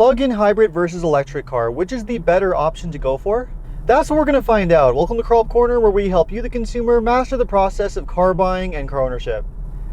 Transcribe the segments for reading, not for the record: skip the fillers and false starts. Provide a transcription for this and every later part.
Plug-in hybrid versus electric car, which is the better option to go for? That's what we're going to find out. Welcome to Car Corner, where we help you, the consumer, master the process of car buying and car ownership.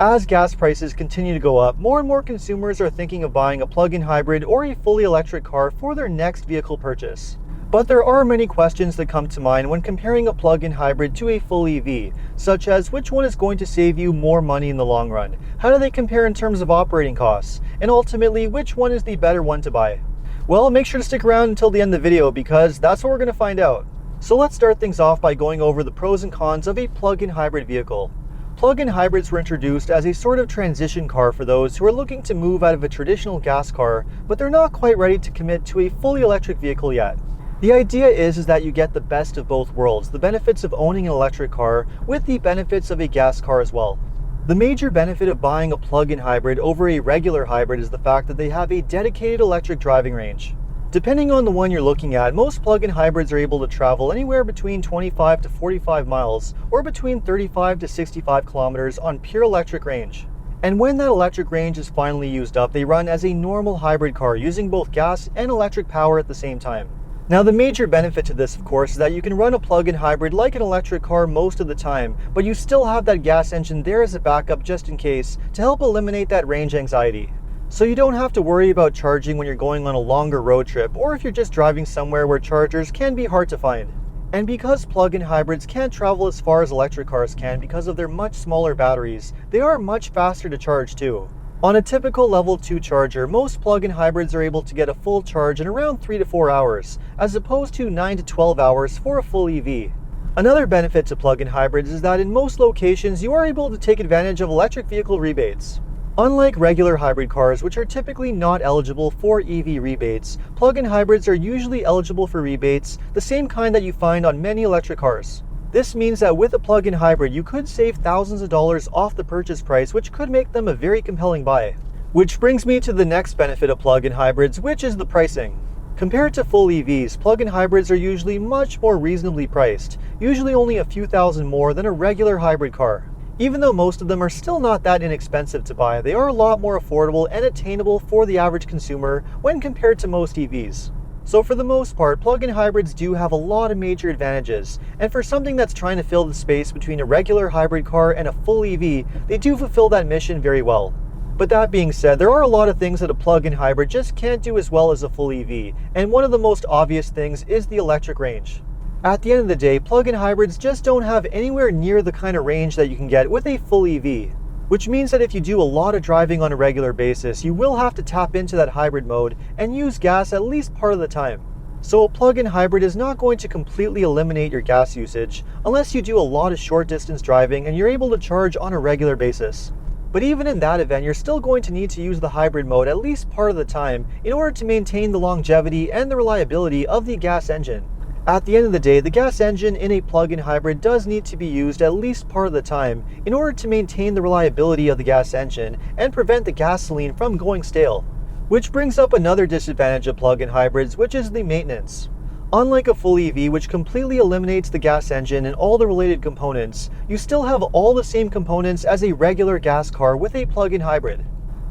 As gas prices continue to go up, more and more consumers are thinking of buying a plug-in hybrid or a fully electric car for their next vehicle purchase. But there are many questions that come to mind when comparing a plug-in hybrid to a full EV, such as which one is going to save you more money in the long run, how do they compare in terms of operating costs, and ultimately which one is the better one to buy. Well, make sure to stick around until the end of the video because that's what we're going to find out. So let's start things off by going over the pros and cons of a plug-in hybrid vehicle. Plug-in hybrids were introduced as a sort of transition car for those who are looking to move out of a traditional gas car, but they're not quite ready to commit to a fully electric vehicle yet. The idea is that you get the best of both worlds, the benefits of owning an electric car with the benefits of a gas car as well. The major benefit of buying a plug-in hybrid over a regular hybrid is the fact that they have a dedicated electric driving range. Depending on the one you're looking at, most plug-in hybrids are able to travel anywhere between 25 to 45 miles or between 35 to 65 kilometers on pure electric range. And when that electric range is finally used up, they run as a normal hybrid car using both gas and electric power at the same time. Now, the major benefit to this, of course, is that you can run a plug-in hybrid like an electric car most of the time, but you still have that gas engine there as a backup just in case to help eliminate that range anxiety. So you don't have to worry about charging when you're going on a longer road trip or if you're just driving somewhere where chargers can be hard to find. And because plug-in hybrids can't travel as far as electric cars can because of their much smaller batteries, they are much faster to charge too. On a typical level 2 charger, most plug-in hybrids are able to get a full charge in around 3 to 4 hours, as opposed to 9 to 12 hours for a full EV. Another benefit to plug-in hybrids is that in most locations you are able to take advantage of electric vehicle rebates. Unlike regular hybrid cars, which are typically not eligible for EV rebates, plug-in hybrids are usually eligible for rebates, the same kind that you find on many electric cars. This means that with a plug-in hybrid, you could save thousands of dollars off the purchase price, which could make them a very compelling buy. Which brings me to the next benefit of plug-in hybrids, which is the pricing. Compared to full EVs, plug-in hybrids are usually much more reasonably priced, usually only a few thousand more than a regular hybrid car. Even though most of them are still not that inexpensive to buy, they are a lot more affordable and attainable for the average consumer when compared to most EVs. So for the most part, plug-in hybrids do have a lot of major advantages, and for something that's trying to fill the space between a regular hybrid car and a full EV, they do fulfill that mission very well. But that being said, there are a lot of things that a plug-in hybrid just can't do as well as a full EV, and one of the most obvious things is the electric range. At the end of the day, plug-in hybrids just don't have anywhere near the kind of range that you can get with a full EV. Which means that if you do a lot of driving on a regular basis, you will have to tap into that hybrid mode and use gas at least part of the time. So a plug-in hybrid is not going to completely eliminate your gas usage unless you do a lot of short distance driving and you're able to charge on a regular basis. But even in that event, you're still going to need to use the hybrid mode at least part of the time in order to maintain the longevity and the reliability of the gas engine. At the end of the day, the gas engine in a plug-in hybrid does need to be used at least part of the time in order to maintain the reliability of the gas engine and prevent the gasoline from going stale. Which brings up another disadvantage of plug-in hybrids, which is the maintenance. Unlike a full EV, which completely eliminates the gas engine and all the related components, you still have all the same components as a regular gas car with a plug-in hybrid.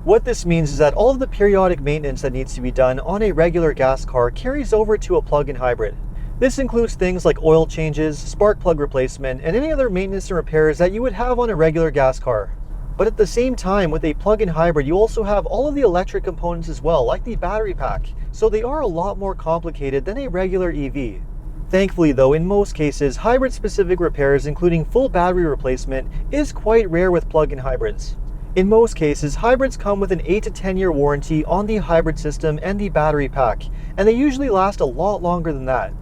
What this means is that all of the periodic maintenance that needs to be done on a regular gas car carries over to a plug-in hybrid. This includes things like oil changes, spark plug replacement, and any other maintenance and repairs that you would have on a regular gas car. But at the same time, with a plug-in hybrid, you also have all of the electric components as well, like the battery pack, so they are a lot more complicated than a regular EV. Thankfully though, in most cases, hybrid-specific repairs including full battery replacement is quite rare with plug-in hybrids. In most cases, hybrids come with an 8 to 10 year warranty on the hybrid system and the battery pack, and they usually last a lot longer than that.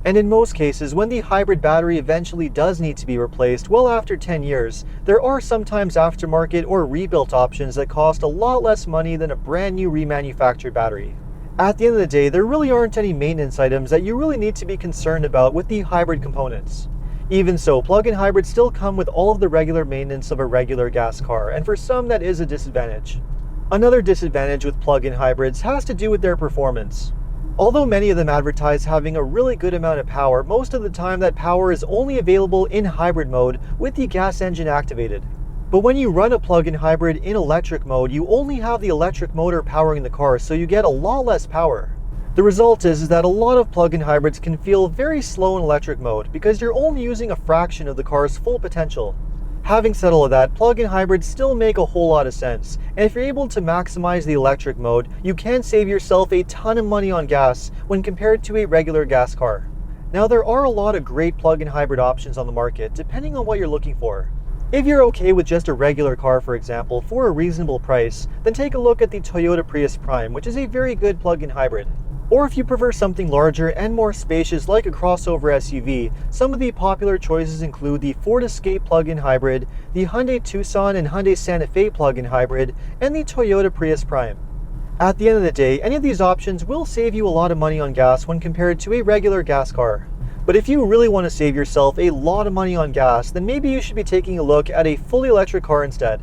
And in most cases, when the hybrid battery eventually does need to be replaced well after 10 years, there are sometimes aftermarket or rebuilt options that cost a lot less money than a brand new remanufactured battery. At the end of the day, there really aren't any maintenance items that you really need to be concerned about with the hybrid components. Even so, plug-in hybrids still come with all of the regular maintenance of a regular gas car, and for some that is a disadvantage. Another disadvantage with plug-in hybrids has to do with their performance. Although many of them advertise having a really good amount of power, most of the time that power is only available in hybrid mode with the gas engine activated. But when you run a plug-in hybrid in electric mode, you only have the electric motor powering the car, so you get a lot less power. The result is that a lot of plug-in hybrids can feel very slow in electric mode because you're only using a fraction of the car's full potential. Having said all of that, plug-in hybrids still make a whole lot of sense, and if you're able to maximize the electric mode, you can save yourself a ton of money on gas when compared to a regular gas car. Now, there are a lot of great plug-in hybrid options on the market, depending on what you're looking for. If you're okay with just a regular car, for example, for a reasonable price, then take a look at the Toyota Prius Prime, which is a very good plug-in hybrid. Or if you prefer something larger and more spacious like a crossover SUV, some of the popular choices include the Ford Escape plug-in hybrid, the Hyundai Tucson and Hyundai Santa Fe plug-in hybrid, and the Toyota Prius Prime. At the end of the day, any of these options will save you a lot of money on gas when compared to a regular gas car. But if you really want to save yourself a lot of money on gas, then maybe you should be taking a look at a fully electric car instead.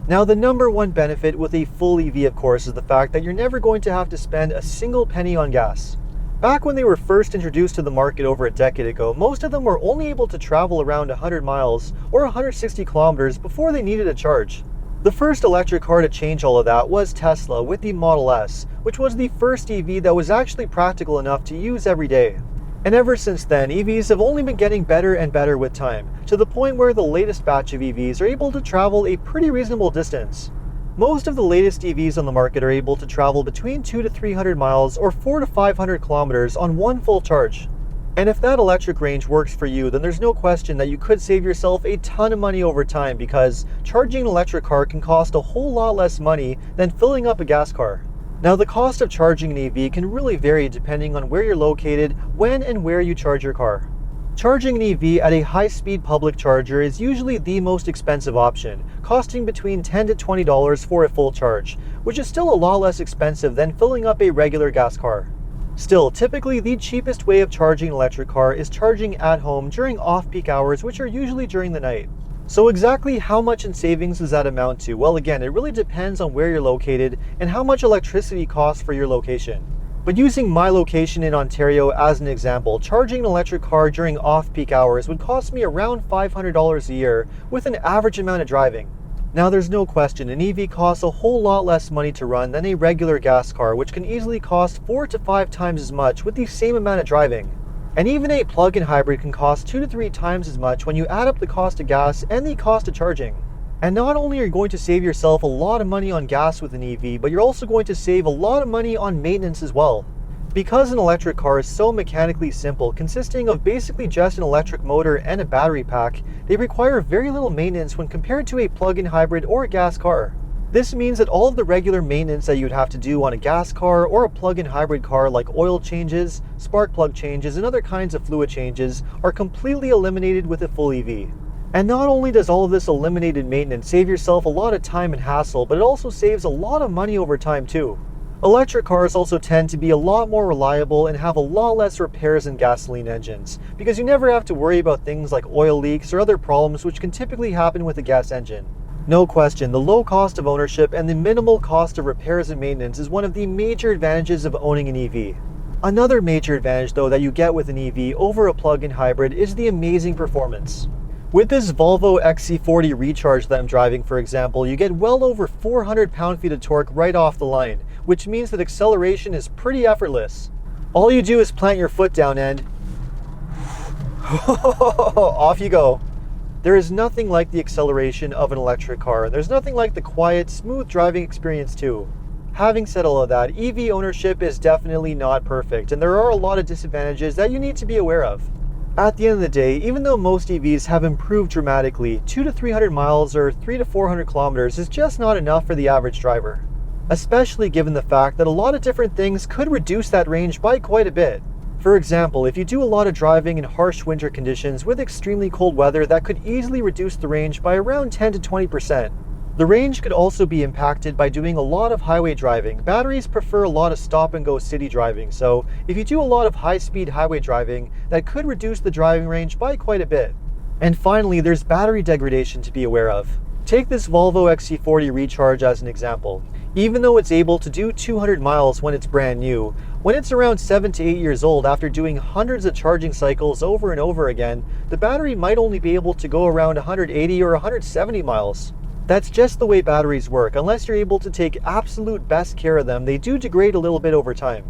Now, the number one benefit with a full EV, of course, is the fact that you're never going to have to spend a single penny on gas. Back when they were first introduced to the market over a decade ago, most of them were only able to travel around 100 miles or 160 kilometers before they needed a charge. The first electric car to change all of that was Tesla with the Model S, which was the first EV that was actually practical enough to use every day. And ever since then, EVs have only been getting better and better with time, to the point where the latest batch of EVs are able to travel a pretty reasonable distance. Most of the latest EVs on the market are able to travel between 200 to 300 miles or 400 to 500 kilometers on one full charge. And if that electric range works for you, then there's no question that you could save yourself a ton of money over time, because charging an electric car can cost a whole lot less money than filling up a gas car. Now, the cost of charging an EV can really vary depending on where you're located, when and where you charge your car. Charging an EV at a high-speed public charger is usually the most expensive option, costing between $10 to $20 for a full charge, which is still a lot less expensive than filling up a regular gas car. Still, typically the cheapest way of charging an electric car is charging at home during off-peak hours, which are usually during the night. So exactly how much in savings does that amount to? Well, again, it really depends on where you're located and how much electricity costs for your location. But using my location in Ontario as an example, charging an electric car during off-peak hours would cost me around $500 a year with an average amount of driving. Now, there's no question an EV costs a whole lot less money to run than a regular gas car, which can easily cost 4 to 5 times as much with the same amount of driving. And even a plug-in hybrid can cost 2 to 3 times as much when you add up the cost of gas and the cost of charging. And not only are you going to save yourself a lot of money on gas with an EV, but you're also going to save a lot of money on maintenance as well. Because an electric car is so mechanically simple, consisting of basically just an electric motor and a battery pack, they require very little maintenance when compared to a plug-in hybrid or a gas car. This means that all of the regular maintenance that you'd have to do on a gas car or a plug-in hybrid car, like oil changes, spark plug changes, and other kinds of fluid changes, are completely eliminated with a full EV. And not only does all of this eliminated maintenance save yourself a lot of time and hassle, but it also saves a lot of money over time too. Electric cars also tend to be a lot more reliable and have a lot less repairs than gasoline engines, because you never have to worry about things like oil leaks or other problems which can typically happen with a gas engine. No question, the low cost of ownership and the minimal cost of repairs and maintenance is one of the major advantages of owning an EV. Another major advantage, though, that you get with an EV over a plug-in hybrid is the amazing performance. With this Volvo XC40 Recharge that I'm driving, for example, you get well over 400 pound-feet of torque right off the line, which means that acceleration is pretty effortless. All you do is plant your foot down and off you go. There is nothing like the acceleration of an electric car. There's nothing like the quiet, smooth driving experience too. Having said all of that, EV ownership is definitely not perfect, and there are a lot of disadvantages that you need to be aware of. At the end of the day, even though most EVs have improved dramatically, 200 to 300 miles or 300 to 400 kilometers is just not enough for the average driver. Especially given the fact that a lot of different things could reduce that range by quite a bit. For example, if you do a lot of driving in harsh winter conditions with extremely cold weather, that could easily reduce the range by around 10 to 20%. The range could also be impacted by doing a lot of highway driving. Batteries prefer a lot of stop-and-go city driving, so if you do a lot of high-speed highway driving, that could reduce the driving range by quite a bit. And finally, there's battery degradation to be aware of. Take this Volvo XC40 Recharge as an example. Even though it's able to do 200 miles when it's brand new, when it's around 7 to 8 years old after doing hundreds of charging cycles over and over again, the battery might only be able to go around 180 or 170 miles. That's just the way batteries work. Unless you're able to take absolute best care of them, they do degrade a little bit over time.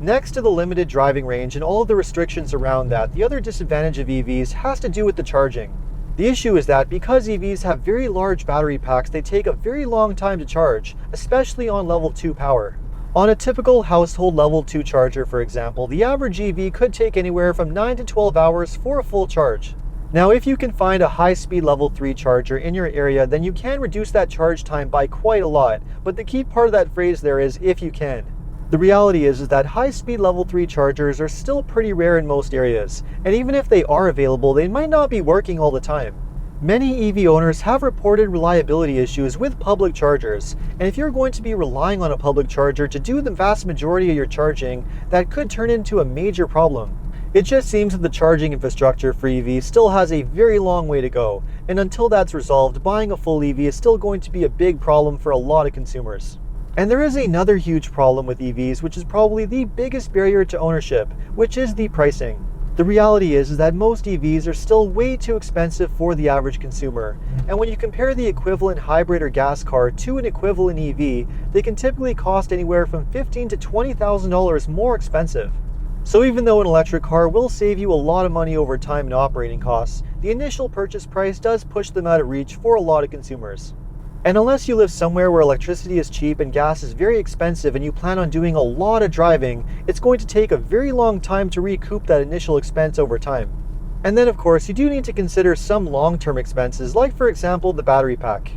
Next to the limited driving range and all of the restrictions around that, the other disadvantage of EVs has to do with the charging. The issue is that because EVs have very large battery packs, they take a very long time to charge, especially on level 2 power. On a typical household level 2 charger, for example, the average EV could take anywhere from 9 to 12 hours for a full charge. Now, if you can find a high-speed level 3 charger in your area, then you can reduce that charge time by quite a lot, but the key part of that phrase there is if you can. The reality is that high-speed level 3 chargers are still pretty rare in most areas, and even if they are available, they might not be working all the time. Many EV owners have reported reliability issues with public chargers, and if you're going to be relying on a public charger to do the vast majority of your charging, that could turn into a major problem. It just seems that the charging infrastructure for EVs still has a very long way to go, and until that's resolved, buying a full EV is still going to be a big problem for a lot of consumers. And there is another huge problem with EVs, which is probably the biggest barrier to ownership, which is the pricing. The reality is that most EVs are still way too expensive for the average consumer, and when you compare the equivalent hybrid or gas car to an equivalent EV, they can typically cost anywhere from $15,000 to $20,000 more expensive. So even though an electric car will save you a lot of money over time in operating costs, the initial purchase price does push them out of reach for a lot of consumers. And unless you live somewhere where electricity is cheap and gas is very expensive and you plan on doing a lot of driving, it's going to take a very long time to recoup that initial expense over time. And then of course, you do need to consider some long-term expenses, like for example, the battery pack.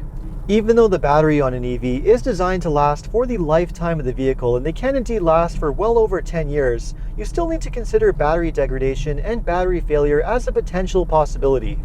Even though the battery on an EV is designed to last for the lifetime of the vehicle, and they can indeed last for well over 10 years, you still need to consider battery degradation and battery failure as a potential possibility.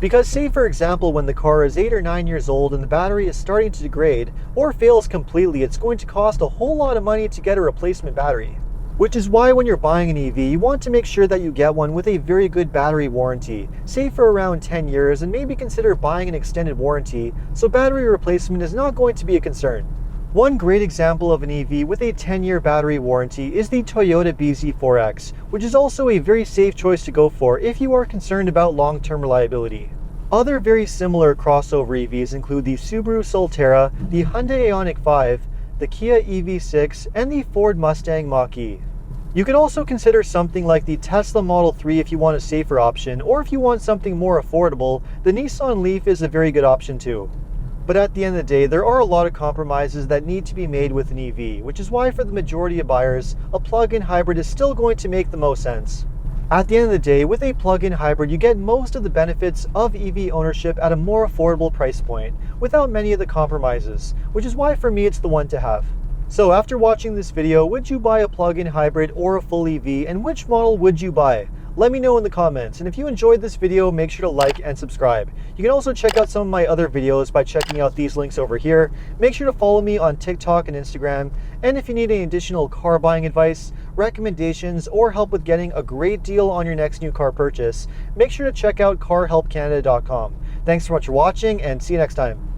Because say for example when the car is 8 or 9 years old and the battery is starting to degrade or fails completely, it's going to cost a whole lot of money to get a replacement battery. Which is why when you're buying an EV, you want to make sure that you get one with a very good battery warranty, say for around 10 years, and maybe consider buying an extended warranty so battery replacement is not going to be a concern. One great example of an EV with a 10-year battery warranty is the Toyota BZ4X, which is also a very safe choice to go for if you are concerned about long-term reliability. Other very similar crossover EVs include the Subaru Solterra, the Hyundai Ioniq 5, the Kia EV6, and the Ford Mustang Mach-E. You could also consider something like the Tesla Model 3 if you want a safer option, or if you want something more affordable, the Nissan Leaf is a very good option too. But at the end of the day, there are a lot of compromises that need to be made with an EV, which is why for the majority of buyers, a plug-in hybrid is still going to make the most sense. At the end of the day, with a plug-in hybrid, you get most of the benefits of EV ownership at a more affordable price point, without many of the compromises, which is why for me it's the one to have. So after watching this video, would you buy a plug-in hybrid or a full EV, and which model would you buy? Let me know in the comments, and if you enjoyed this video, make sure to like and subscribe. You can also check out some of my other videos by checking out these links over here. Make sure to follow me on TikTok and Instagram, and if you need any additional car buying advice, recommendations, or help with getting a great deal on your next new car purchase, make sure to check out carhelpcanada.com. Thanks so much for watching, and see you next time.